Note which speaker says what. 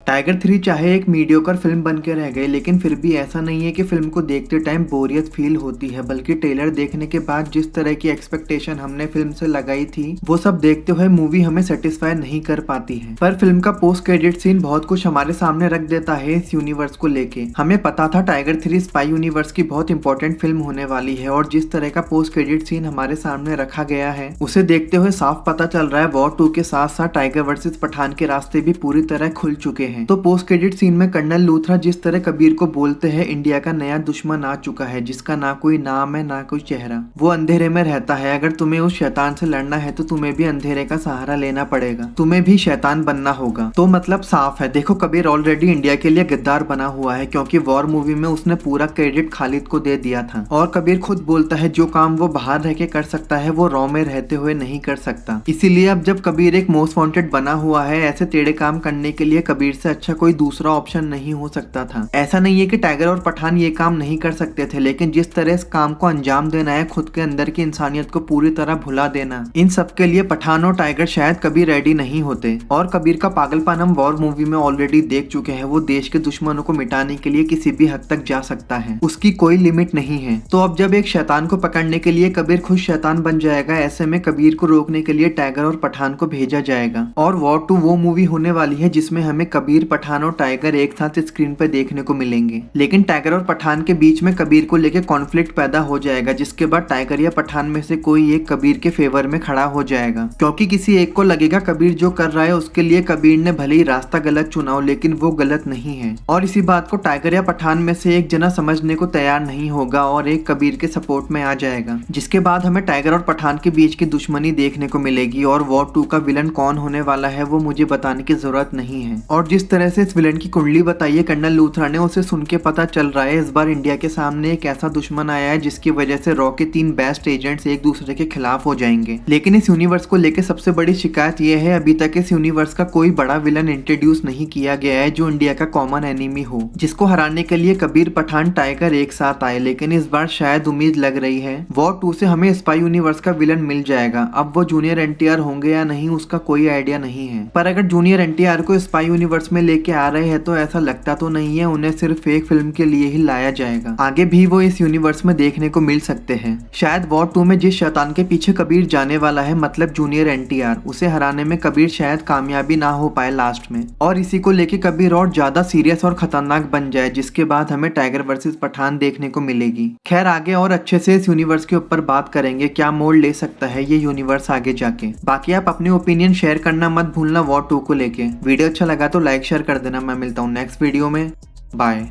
Speaker 1: Tiger 3 चाहे एक mediocre film बन के रह गई, लेकिन फिर भी ऐसा नहीं है कि फिल्म को देखते टाइम बोरियत फील होती है, बल्कि ट्रेलर देखने के बाद जिस तरह की एक्सपेक्टेशन हमने फिल्म से लगाई थी वो सब देखते हुए मूवी हमें सेटिस्फाई नहीं कर पाती है। पर फिल्म का पोस्ट क्रेडिट सीन बहुत कुछ हमारे सामने रख देता है इस यूनिवर्स को लेके। हमें पता था टाइगर 3 स्पाई यूनिवर्स की बहुत इंपॉर्टेंट फिल्म होने वाली है, और जिस तरह का पोस्ट क्रेडिट सीन हमारे सामने रखा गया है उसे देखते हुए साफ पता चल रहा है वॉर 2 के साथ साथ टाइगर वर्सेस पठान के रास्ते भी पूरी तरह खुल चुके हैं। तो पोस्ट क्रेडिट सीन में कर्नल लूथरा जिस तरह कबीर को बोलते हैं इंडिया का नया दुश्मन आ चुका है जिसका ना कोई नाम है ना कोई चेहरा, वो अंधेरे में रहता है, अगर तुम्हें उस शैतान से लड़ना है तो तुम्हें भी अंधेरे का सहारा लेना पड़ेगा, तुम्हें भी शैतान बनना होगा। तो मतलब साफ है, देखो कबीर ऑलरेडी इंडिया के लिए गद्दार बना हुआ है, क्योंकि वॉर मूवी में उसने पूरा क्रेडिट खालिद को दे दिया था। और कबीर खुद बोलता है जो काम वो बाहर रह के कर सकता है वो रॉ में रहते हुए नहीं कर सकता। इसीलिए अब जब कबीर एक मोस्ट वांटेड बना हुआ है, ऐसे टेढ़े काम करने के लिए कबीर से अच्छा कोई दूसरा ऑप्शन नहीं हो सकता था। ऐसा नहीं है कि टाइगर और पठान ये काम नहीं कर सकते थे, लेकिन जिस तरह इस काम को अंजाम देना है, खुद के अंदर की इंसानियत को पूरी तरह भुला देना, इन सब के लिए पठान और टाइगर शायद कभी रेडी नहीं होते। और कबीर का पागलपन हम वॉर मूवी में ऑलरेडी देख चुके हैं। वो देश के दुश्मनों को मिटाने के लिए किसी भी हद तक जा सकता है, उसकी कोई लिमिट नहीं है। तो अब जब एक शैतान को पकड़ने के लिए कबीर खुद शैतान बन जाएगा, ऐसे में कबीर को रोकने के लिए टाइगर और पठान को भेजा जाएगा। और वॉर 2 वो मूवी होने वाली है जिसमें हमें कबीर, पठान और टाइगर एक साथ स्क्रीन पर देखने को मिलेंगे। लेकिन टाइगर और पठान के बीच में कबीर को लेकर कॉन्फ्लिक्ट पैदा हो जाएगा, जिसके बाद टाइगर या पठान में से कोई एक कबीर के फेवर में खड़ा हो जाएगा, क्योंकि किसी एक को लगेगा कबीर जो कर रहा है उसके लिए कबीर ने भले ही रास्ता गलत चुना हो, लेकिन वो गलत नहीं है। और इसी बात को टाइगर या पठान में से एक जना समझने को तैयार नहीं होगा और एक कबीर के सपोर्ट में आ जाएगा, जिसके बाद हमें टाइगर और पठान के बीच की दुश्मनी देखने को मिलेगी। और वॉर 2 का विलन कौन होने वाला है वो मुझे बताने की जरूरत नहीं है। और जिस तरह से इस विलन की कुंडली बताई है कर्नल लूथरा ने, उसे सुन के पता चल रहा है इस बार इंडिया के सामने एक ऐसा दुश्मन आया है जिसकी वजह से रॉ के 3 बेस्ट एजेंट्स एक दूसरे के खिलाफ हो जाएंगे। लेकिन इस यूनिवर्स को लेकर सबसे बड़ी शिकायत यह है अभी तक इस यूनिवर्स का कोई बड़ा विलन इंट्रोड्यूस नहीं किया गया है जो इंडिया का कॉमन एनिमी हो, जिसको हराने के लिए कबीर, पठान, टाइगर एक साथ आए। लेकिन इस बार शायद उम्मीद लग रही है वॉर 2 से हमें स्पाई यूनिवर्स का विलन मिल जाएगा। अब वो जूनियर एनटीआर होंगे या नहीं उसका कोई आइडिया नहीं है, पर अगर जूनियर एनटीआर को स्पाई यूनिवर्स में लेके आ रहे हैं तो ऐसा लगता तो नहीं है उन्हें सिर्फ एक फिल्म के लिए ही लाया जाएगा, आगे भी वो इस यूनिवर्स में देखने को मिल सकते हैं। शायद वॉर 2 में जिस शैतान के पीछे कबीर जाने वाला है, मतलब जूनियर एनटीआर, उसे हराने में कबीर शायद कामयाबी ना हो पाए लास्ट में, और इसी को लेके कबीर और ज्यादा सीरियस और खतरनाक बन जाए, जिसके बाद हमें टाइगर वर्सेस पठान देखने को मिलेगी। खैर आगे और अच्छे से इस यूनिवर्स के ऊपर बात करेंगे, क्या मोड़ ले सकता है ये यूनिवर्स आगे जाके। बाकी आप अपने ओपिनियन शेयर करना मत भूलना वॉर 2 को लेके। वीडियो अच्छा लगा तो लाइक शेयर कर देना। मैं मिलता हूँ नेक्स्ट वीडियो में, बाय।